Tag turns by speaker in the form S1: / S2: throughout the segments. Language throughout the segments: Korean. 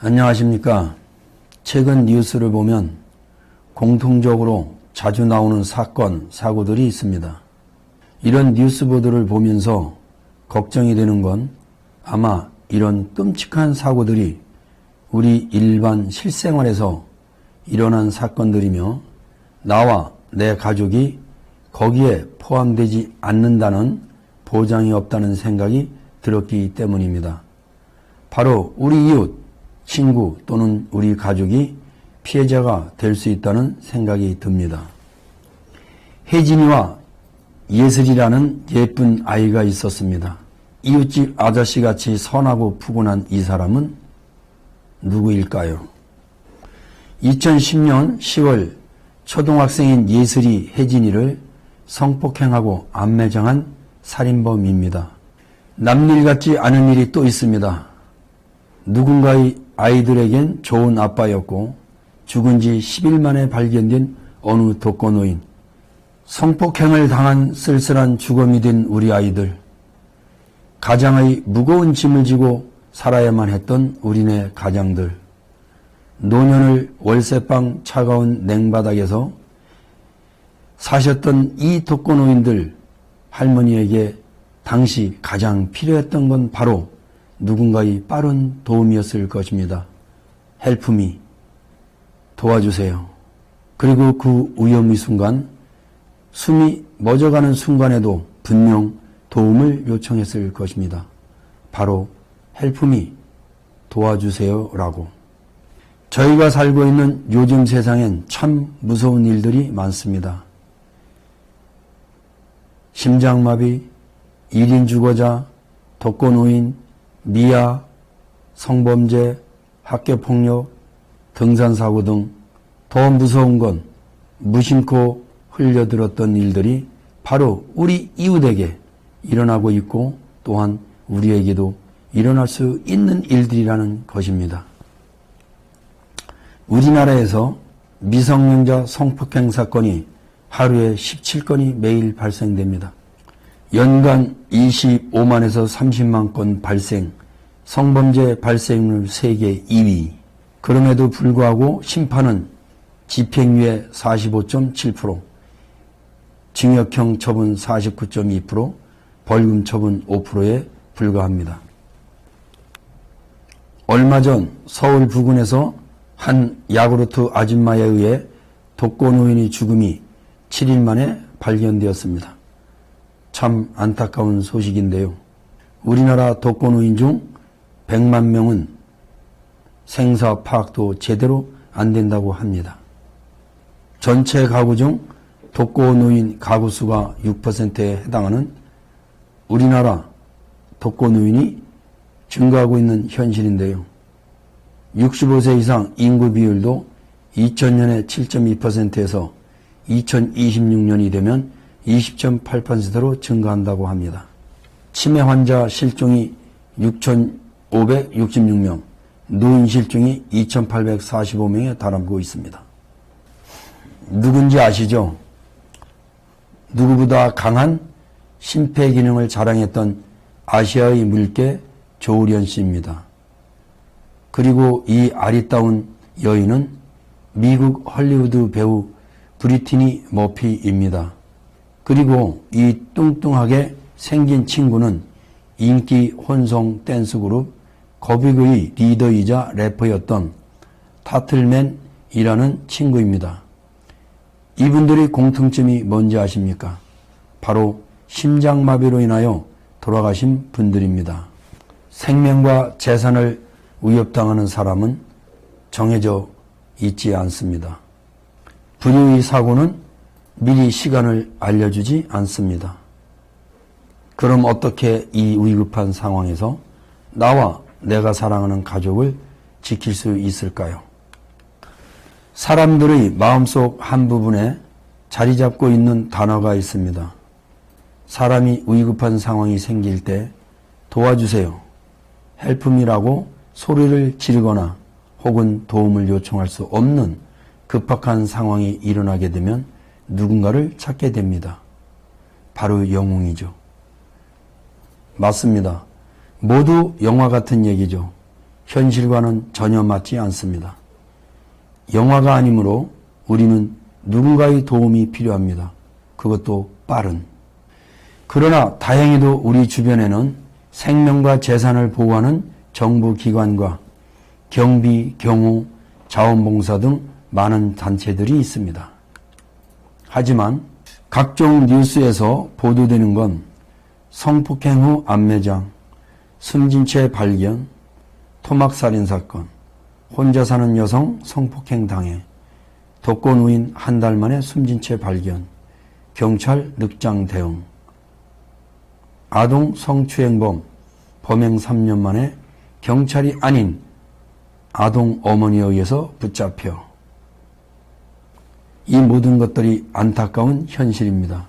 S1: 안녕하십니까. 최근 뉴스를 보면 공통적으로 자주 나오는 사건, 사고들이 있습니다. 이런 뉴스 보도를 보면서 걱정이 되는 건 아마 이런 끔찍한 사고들이 우리 일반 실생활에서 일어난 사건들이며 나와 내 가족이 거기에 포함되지 않는다는 보장이 없다는 생각이 들었기 때문입니다. 바로 우리 이웃, 친구 또는 우리 가족이 피해자가 될 수 있다는 생각이 듭니다. 혜진이와 예슬이라는 예쁜 아이가 있었습니다. 이웃집 아저씨같이 선하고 푸근한 이 사람은 누구일까요? 2010년 10월 초등학생인 예슬이 혜진이를 성폭행하고 암매장한 살인범입니다. 남일 같지 않은 일이 또 있습니다. 누군가의 아이들에겐 좋은 아빠였고 죽은 지 10일 만에 발견된 어느 독거노인, 성폭행을 당한 쓸쓸한 주검이 된 우리 아이들, 가장의 무거운 짐을 지고 살아야만 했던 우리네 가장들, 노년을 월세방 차가운 냉바닥에서 사셨던 이 독거노인들, 할머니에게 당시 가장 필요했던 건 바로 누군가의 빠른 도움이었을 것입니다. 헬프미, 도와주세요. 그리고 그 위험의 순간, 숨이 멎어가는 순간에도 분명 도움을 요청했을 것입니다. 바로 헬프미, 도와주세요 라고. 저희가 살고 있는 요즘 세상엔 참 무서운 일들이 많습니다. 심장마비, 1인 주거자, 독거노인, 미아, 성범죄, 학교폭력, 등산사고 등 더 무서운 건 무심코 흘려들었던 일들이 바로 우리 이웃에게 일어나고 있고 또한 우리에게도 일어날 수 있는 일들이라는 것입니다. 우리나라에서 미성년자 성폭행 사건이 하루에 17건이 매일 발생됩니다. 연간 25만에서 30만 건 발생, 성범죄 발생률 세계 2위. 그럼에도 불구하고 심판은 집행유예 45.7%, 징역형 처분 49.2%, 벌금 처분 5%에 불과합니다. 얼마 전 서울 부근에서 한 야구르트 아줌마에 의해 독거노인의 죽음이 7일 만에 발견되었습니다. 참 안타까운 소식인데요. 우리나라 독거노인 중 100만 명은 생사 파악도 제대로 안 된다고 합니다. 전체 가구 중 독거노인 가구 수가 6%에 해당하는 우리나라 독거노인이 증가하고 있는 현실인데요. 65세 이상 인구 비율도 2000년에 7.2%에서 2026년이 되면 20.8%로 증가한다고 합니다. 치매 환자 실종이 6,566명, 노인 실종이 2,845명에 달하고 있습니다. 누군지 아시죠? 누구보다 강한 심폐 기능을 자랑했던 아시아의 물개 조우련 씨입니다. 그리고 이 아리따운 여인은 미국 헐리우드 배우 브리트니 머피입니다. 그리고 이 뚱뚱하게 생긴 친구는 인기 혼성 댄스 그룹 거빅의 리더이자 래퍼였던 타틀맨이라는 친구입니다. 이분들의 공통점이 뭔지 아십니까? 바로 심장마비로 인하여 돌아가신 분들입니다. 생명과 재산을 위협당하는 사람은 정해져 있지 않습니다. 불의의 사고는 미리 시간을 알려주지 않습니다. 그럼 어떻게 이 위급한 상황에서 나와 내가 사랑하는 가족을 지킬 수 있을까요? 사람들의 마음속 한 부분에 자리 잡고 있는 단어가 있습니다. 사람이 위급한 상황이 생길 때 도와주세요, 헬프미라고 소리를 지르거나 혹은 도움을 요청할 수 없는 급박한 상황이 일어나게 되면 누군가를 찾게 됩니다. 바로 영웅이죠. 맞습니다. 모두 영화 같은 얘기죠. 현실과는 전혀 맞지 않습니다. 영화가 아니므로 우리는 누군가의 도움이 필요합니다. 그것도 빠른. 그러나 다행히도 우리 주변에는 생명과 재산을 보호하는 정부기관과 경비, 경호, 자원봉사 등 많은 단체들이 있습니다. 하지만 각종 뉴스에서 보도되는 건 성폭행 후 안매장, 숨진 채 발견, 토막살인사건, 혼자 사는 여성 성폭행 당해, 독거노인 한 달 만에 숨진 채 발견, 경찰 늑장 대응, 아동 성추행범 범행 3년 만에 경찰이 아닌 아동 어머니에 의해서 붙잡혀. 이 모든 것들이 안타까운 현실입니다.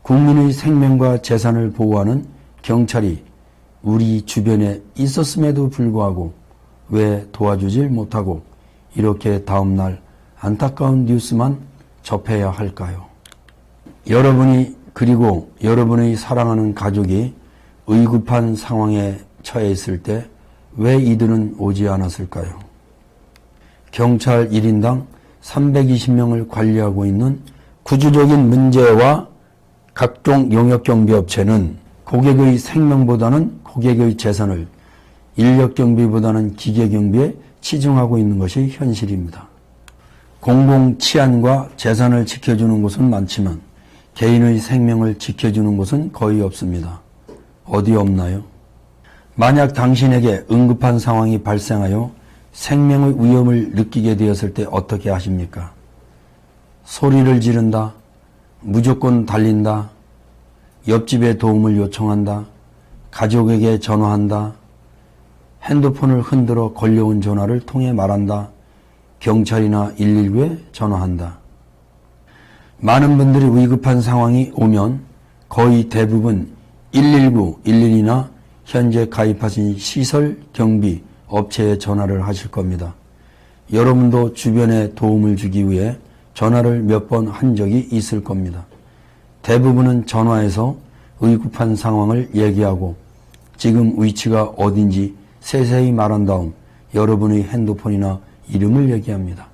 S1: 국민의 생명과 재산을 보호하는 경찰이 우리 주변에 있었음에도 불구하고 왜 도와주질 못하고 이렇게 다음날 안타까운 뉴스만 접해야 할까요? 여러분이 그리고 여러분의 사랑하는 가족이 의급한 상황에 처해 있을 때 왜 이들은 오지 않았을까요? 경찰 1인당 320명을 관리하고 있는 구조적인 문제와 각종 용역경비업체는 고객의 생명보다는 고객의 재산을, 인력경비보다는 기계경비에 치중하고 있는 것이 현실입니다. 공공치안과 재산을 지켜주는 곳은 많지만 개인의 생명을 지켜주는 곳은 거의 없습니다. 어디 없나요? 만약 당신에게 응급한 상황이 발생하여 생명의 위험을 느끼게 되었을 때 어떻게 하십니까? 소리를 지른다, 무조건 달린다, 옆집에 도움을 요청한다, 가족에게 전화한다, 핸드폰을 흔들어 걸려온 전화를 통해 말한다, 경찰이나 119에 전화한다. 많은 분들이 위급한 상황이 오면 거의 대부분 119, 112나 현재 가입하신 시설 경비 업체에 전화를 하실 겁니다. 여러분도 주변에 도움을 주기 위해 전화를 몇 번 한 적이 있을 겁니다. 대부분은 전화해서 위급한 상황을 얘기하고 지금 위치가 어딘지 세세히 말한 다음 여러분의 핸드폰이나 이름을 얘기합니다.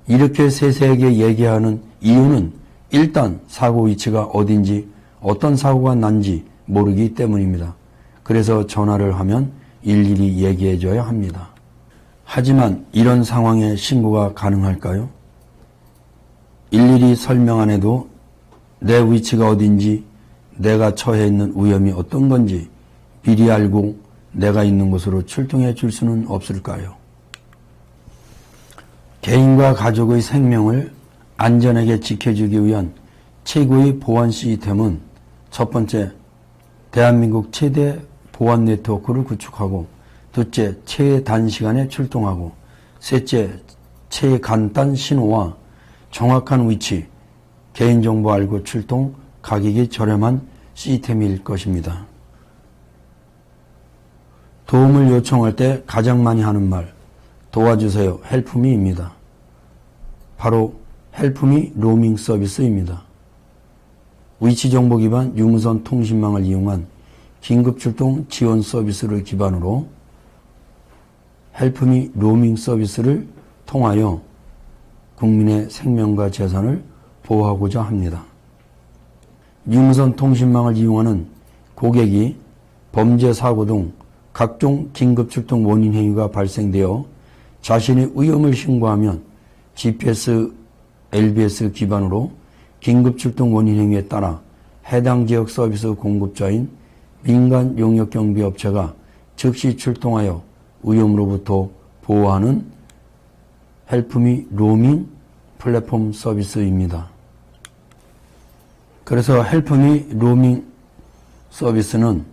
S1: 이렇게 세세하게 얘기하는 이유는 일단 사고 위치가 어딘지 어떤 사고가 난지 모르기 때문입니다. 그래서 전화를 하면 일일이 얘기해 줘야 합니다. 하지만 이런 상황에 신고가 가능할까요? 일일이 설명 안 해도 내 위치가 어딘지, 내가 처해 있는 위험이 어떤 건지 미리 알고 내가 있는 곳으로 출동해 줄 수는 없을까요? 개인과 가족의 생명을 안전하게 지켜주기 위한 최고의 보안 시스템은 첫 번째, 대한민국 최대 보안 네트워크를 구축하고, 둘째, 최단시간에 출동하고, 셋째, 최간단 신호와 정확한 위치, 개인정보 알고 출동, 가격이 저렴한 시스템일 것입니다. 도움을 요청할 때 가장 많이 하는 말, 도와주세요, 헬프미입니다. 바로 헬프미 로밍 서비스입니다. 위치정보 기반 유무선 통신망을 이용한 긴급출동 지원 서비스를 기반으로 헬프미 로밍 서비스를 통하여 국민의 생명과 재산을 보호하고자 합니다. 유무선 통신망을 이용하는 고객이 범죄 사고 등 각종 긴급출동 원인 행위가 발생되어 자신의 위험을 신고하면 GPS, LBS 기반으로 긴급출동 원인 행위에 따라 해당 지역 서비스 공급자인 민간 용역경비업체가 즉시 출동하여 위험으로부터 보호하는 헬프미 로밍 플랫폼 서비스입니다. 그래서 헬프미 로밍 서비스는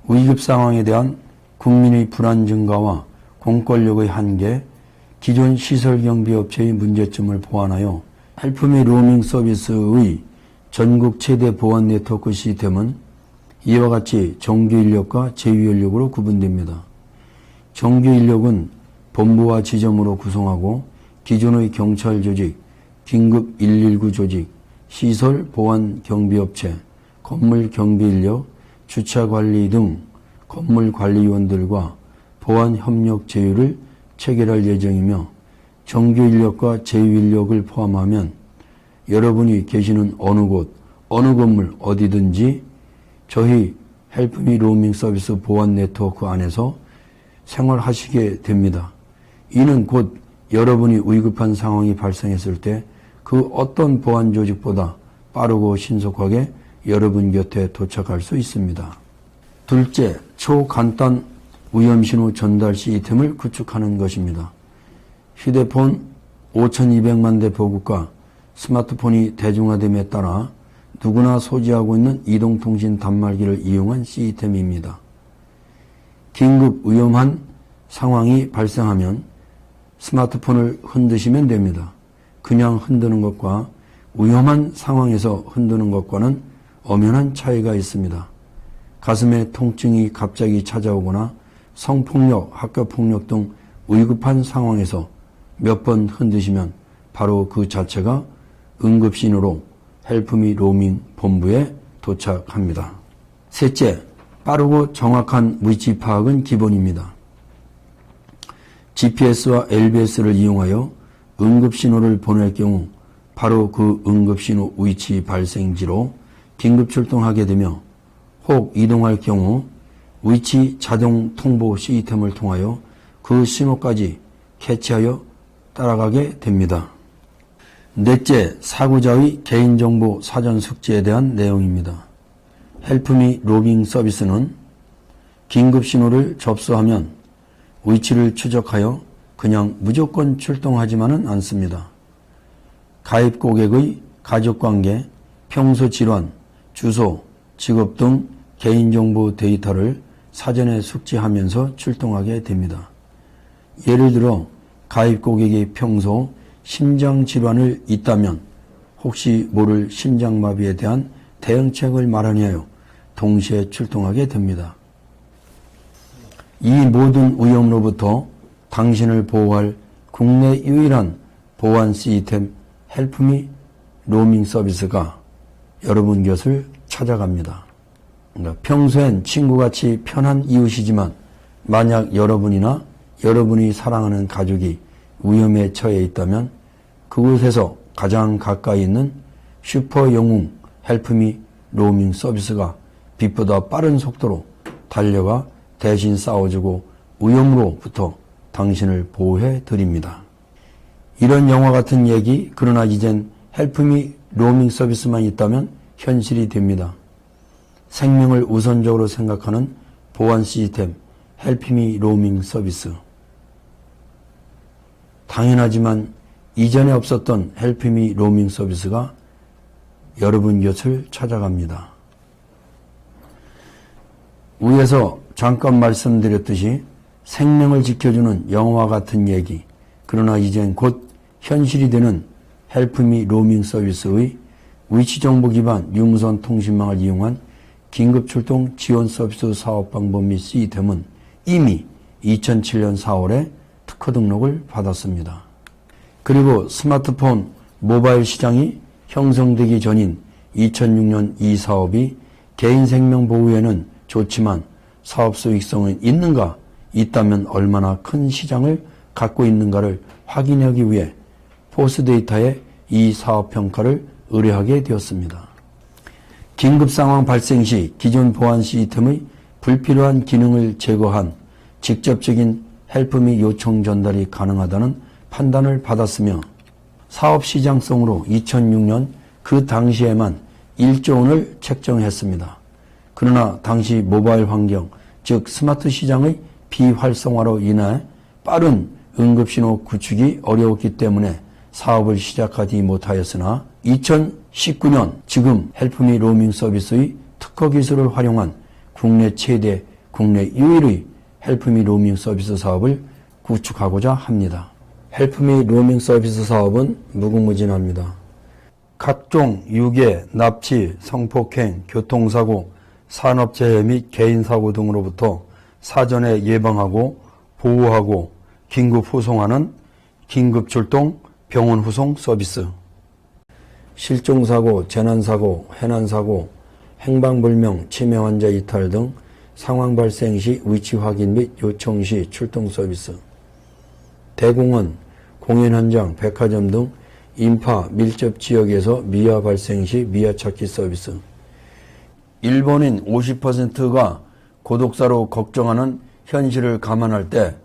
S1: 위급 상황에 대한 국민의 불안 증가와 공권력의 한계, 기존 시설경비업체의 문제점을 보완하여 헬프미 로밍 서비스의 전국 최대 보안 네트워크 시스템은 이와 같이 정규 인력과 제휴 인력으로 구분됩니다. 정규 인력은 본부와 지점으로 구성하고 기존의 경찰 조직, 긴급 119 조직, 시설 보안 경비업체, 건물 경비 인력, 주차 관리 등 건물 관리위원들과 보안 협력 제휴를 체결할 예정이며 정규 인력과 제휴 인력을 포함하면 여러분이 계시는 어느 곳, 어느 건물 어디든지 저희 헬프미 로밍 서비스 보안 네트워크 안에서 생활하시게 됩니다. 이는 곧 여러분이 위급한 상황이 발생했을 때 그 어떤 보안 조직보다 빠르고 신속하게 여러분 곁에 도착할 수 있습니다. 둘째, 초간단 위험신호 전달 시스템을 구축하는 것입니다. 휴대폰 5,200만 대 보급과 스마트폰이 대중화됨에 따라 누구나 소지하고 있는 이동통신 단말기를 이용한 시스템입니다. 긴급 위험한 상황이 발생하면 스마트폰을 흔드시면 됩니다. 그냥 흔드는 것과 위험한 상황에서 흔드는 것과는 엄연한 차이가 있습니다. 가슴에 통증이 갑자기 찾아오거나 성폭력, 학교폭력 등 위급한 상황에서 몇 번 흔드시면 바로 그 자체가 응급신호로 헬프미 로밍 본부에 도착합니다. 셋째, 빠르고 정확한 위치 파악은 기본입니다. GPS와 LBS를 이용하여 응급신호를 보낼 경우 바로 그 응급신호 위치 발생지로 긴급 출동하게 되며 혹 이동할 경우 위치 자동 통보 시스템을 통하여 그 신호까지 캐치하여 따라가게 됩니다. 넷째, 사고자의 개인정보 사전 숙지에 대한 내용입니다. 헬프미 로밍 서비스는 긴급신호를 접수하면 위치를 추적하여 그냥 무조건 출동하지만은 않습니다. 가입 고객의 가족관계, 평소 질환, 주소, 직업 등 개인정보 데이터를 사전에 숙지하면서 출동하게 됩니다. 예를 들어 가입 고객이 평소 심장질환을 있다면 혹시 모를 심장마비에 대한 대응책을 마련하여 동시에 출동하게 됩니다. 이 모든 위험으로부터 당신을 보호할 국내 유일한 보안 시스템 헬프미 로밍 서비스가 여러분 곁을 찾아갑니다. 평소엔 친구같이 편한 이웃이지만 만약 여러분이나 여러분이 사랑하는 가족이 위험에 처해 있다면 그곳에서 가장 가까이 있는 슈퍼 영웅 헬프미 로밍 서비스가 빛보다 빠른 속도로 달려가 대신 싸워주고 위험으로부터 당신을 보호해 드립니다. 이런 영화 같은 얘기, 그러나 이젠 헬프미 로밍 서비스만 있다면 현실이 됩니다. 생명을 우선적으로 생각하는 보안 시스템 헬프미 로밍 서비스. 당연하지만 이전에 없었던 헬프미 로밍 서비스가 여러분 곁을 찾아갑니다. 위에서 잠깐 말씀드렸듯이 생명을 지켜주는 영화 같은 얘기, 그러나 이젠 곧 현실이 되는 헬프미 로밍 서비스의 위치정보 기반 유무선 통신망을 이용한 긴급출동 지원 서비스 사업 방법 및 시스템은 이미 2007년 4월에 특허 등록을 받았습니다. 그리고 스마트폰 모바일 시장이 형성되기 전인 2006년 이 사업이 개인 생명 보호에는 좋지만 사업 수익성은 있는가, 있다면 얼마나 큰 시장을 갖고 있는가를 확인하기 위해 포스데이터에 이 사업 평가를 의뢰하게 되었습니다. 긴급 상황 발생 시 기존 보안 시스템의 불필요한 기능을 제거한 직접적인 헬프미 요청 전달이 가능하다는 판단을 받았으며 사업 시장성으로 2006년 그 당시에만 1조 원을 책정했습니다. 그러나 당시 모바일 환경, 즉 스마트 시장의 비활성화로 인해 빠른 응급신호 구축이 어려웠기 때문에 사업을 시작하지 못하였으나 2019년 지금 헬프미 로밍 서비스의 특허 기술을 활용한 국내 최대, 국내 유일의 헬프미 로밍 서비스 사업을 구축하고자 합니다. 헬프미 로밍 서비스 사업은 무궁무진합니다. 각종 유괴, 납치, 성폭행, 교통사고, 산업재해 및 개인사고 등으로부터 사전에 예방하고 보호하고 긴급 후송하는 긴급출동 병원 후송 서비스. 실종사고, 재난사고, 해난사고, 행방불명, 치매 환자 이탈 등 상황 발생 시 위치 확인 및 요청 시 출동 서비스. 대공원, 공연 현장, 백화점 등 인파 밀접 지역에서 미아 발생 시 미아 찾기 서비스. 일본인 50%가 고독사로 걱정하는 현실을 감안할 때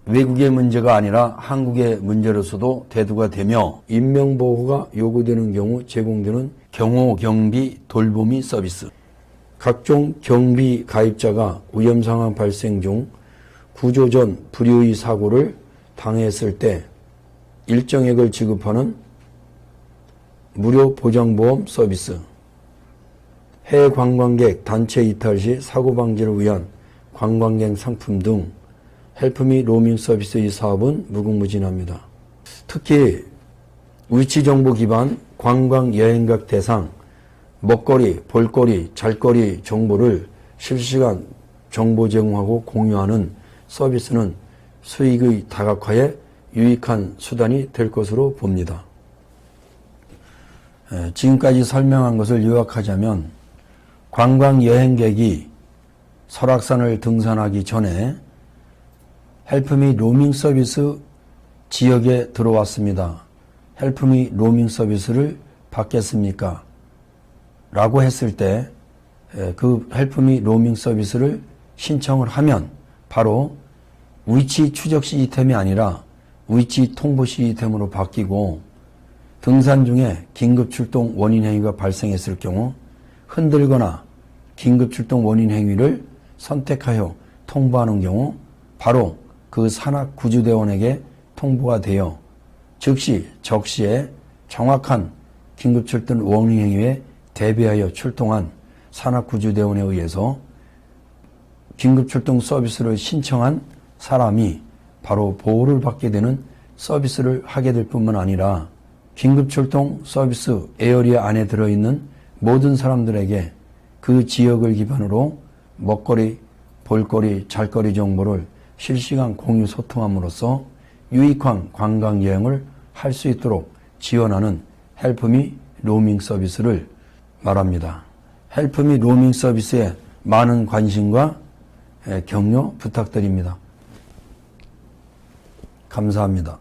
S1: 외국의 문제가 아니라 한국의 문제로서도 대두가 되며 인명보호가 요구되는 경우 제공되는 경호경비 돌보미 서비스. 각종 경비 가입자가 위험상황 발생 중 구조 전 불의의 사고를 당했을 때 일정액을 지급하는 무료 보장보험 서비스. 해외 관광객 단체 이탈 시 사고 방지를 위한 관광객 상품 등 헬프 및 로밍 서비스의 사업은 무궁무진합니다. 특히 위치정보 기반 관광 여행객 대상 먹거리, 볼거리, 잘거리 정보를 실시간 정보 제공하고 공유하는 서비스는 수익의 다각화에 유익한 수단이 될 것으로 봅니다. 지금까지 설명한 것을 요약하자면 관광 여행객이 설악산을 등산하기 전에 헬프 및 로밍 서비스 지역에 들어왔습니다. 헬프 및 로밍 서비스를 받겠습니까? 라고 했을 때 그 헬프 및 로밍 서비스를 신청을 하면 바로 위치 추적 시스템이 아니라 위치 통보 시스템으로 바뀌고 등산 중에 긴급 출동 원인 행위가 발생했을 경우 흔들거나 긴급 출동 원인 행위를 선택하여 통보하는 경우 바로 그 산악구조대원에게 통보가 되어 즉시 적시에 정확한 긴급 출동 원인 행위에 대비하여 출동한 산악구조대원에 의해서 긴급 출동 서비스를 신청한 사람이 바로 보호를 받게 되는 서비스를 하게 될 뿐만 아니라 긴급 출동 서비스 에어리어 안에 들어있는 모든 사람들에게 그 지역을 기반으로 먹거리, 볼거리, 잘거리 정보를 실시간 공유 소통함으로써 유익한 관광 여행을 할 수 있도록 지원하는 헬프 및 로밍 서비스를 말합니다. 헬프 및 로밍 서비스에 많은 관심과 격려 부탁드립니다. 감사합니다.